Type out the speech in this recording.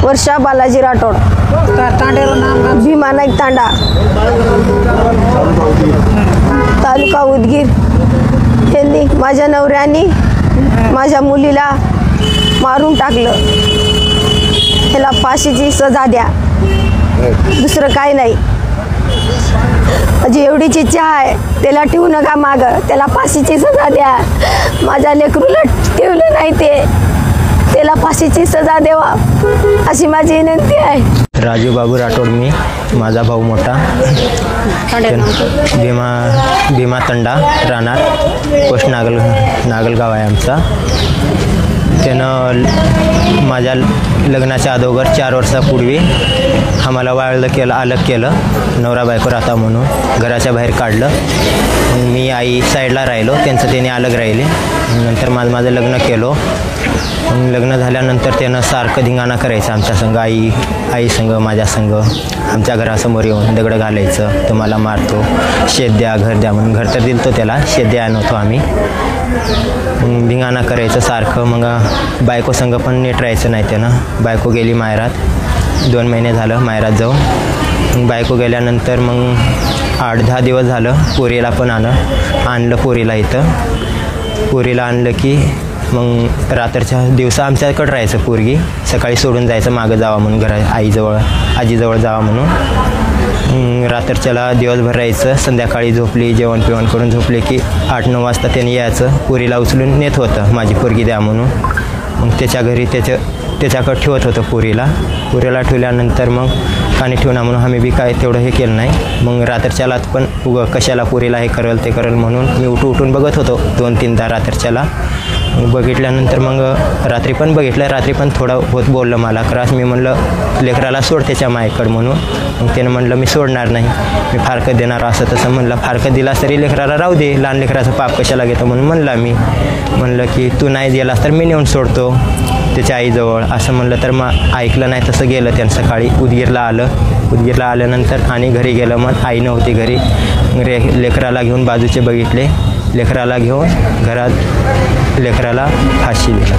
वर्षा बालाजी राठोड, भीमा नाईक तांडा, तालुका उदगीर। यांनी माझ्या नवऱ्याने माझ्या मुलीला मारून टाकलं, त्याला फाशीची सजा द्या, दुसरं काही नाही। माझी एवढीच इच्छा आहे, त्याला ठेवू नका माग, त्याला फाशीची सजा द्या। माझ्या लेकरूला ठेवलं नाही ते, त्याला फाशीची सजा देवा अशी माझी विनंती आहे। राजू बाबू राठोड, मी, माझा भाऊ मोठा, भीमा तंडा राहणार, पोस्ट नागलगाव आहे आमचा। त्यानं माझ्या लग्नाच्या अगोदर 4 वर्षापूर्वी आम्हाला अलग केलं, नवरा बायको राहता म्हणून घराच्या बाहेर काढलं। मी आई साईडला राहिलो, त्यांचं त्याने अलग राहिले। नंतर माझं लग्न केलं। लग्न झाल्यानंतर त्यानं सारखं धिंगाणा करायचं आमच्या संग, आई संग, माझ्या संग, आमच्या घरासमोर येऊन दगड घालायचं, तुम्हाला मारतो, शेत द्या, घर द्या म्हणून। घर तर दिलं तो त्याला, शेत द्या नव्हतो आम्ही। धिंगाणा करायचं सारखं। मग बायको संग पण नीट राहायचं नाही त्यानं। बायको गेली माहेरात, 2 महिने झालं माहेरात जाऊन। बायको गेल्यानंतर मग 8-10 दिवस झालं पोरीला पण आणलं पोरीला इथं। पोरीला आणलं की मग रात्रीच्या दिवसा आमच्याकडे राहायचं पोरगी, सकाळी सोडून जायचं मागं जावा म्हणून, आईजवळ आजीजवळ जावा म्हणून। रात्रीच्याला दिवसभर राहायचं, संध्याकाळी झोपली, जेवण पिवण करून झोपले की 8-9 वाजता त्यांनी यायचं, पोरीला उचलून नेत होतं, माझी पोरगी द्या म्हणून। मग त्याच्या घरी त्याच्याकडे ठेवत होतं पोरीला ठेवल्यानंतर मग कानी ठेवणार म्हणून आम्ही बी काय तेवढं हे केलं नाही। मग रात्रीच्याला पण कशाला पोरीला हे करेल ते करेल म्हणून मी उठून बघत होतो 2-3दा रात्रीच्याला। बघितल्यानंतर मग रात्री पण बघितलं, रात्री पण थोडं होत बोललं मला त्रास। मी म्हणलं लेकराला सोड त्याच्या मायकडं म्हणून। मग त्यानं म्हणलं मी सोडणार नाही, मी फारकत देणार असं तसं म्हणलं। फारकत दिलास तरी लेकराला राहू दे, लहान लेकराचं पाप कशाला घेतो म्हणून म्हणलं की तू नाही दिलास तर मी नेऊन सोडतो त्याच्या आईजवळ असं म्हणलं। तर मग ऐकलं नाही, तसं गेलं त्यानं। सकाळी उदगीरला आल्यानंतर आणि घरी गेलं। मग आई नव्हती घरी, लेकराला घेऊन बाजूचे बघितले, लेकराला घेऊन घरात लेकराला फाशी दिला।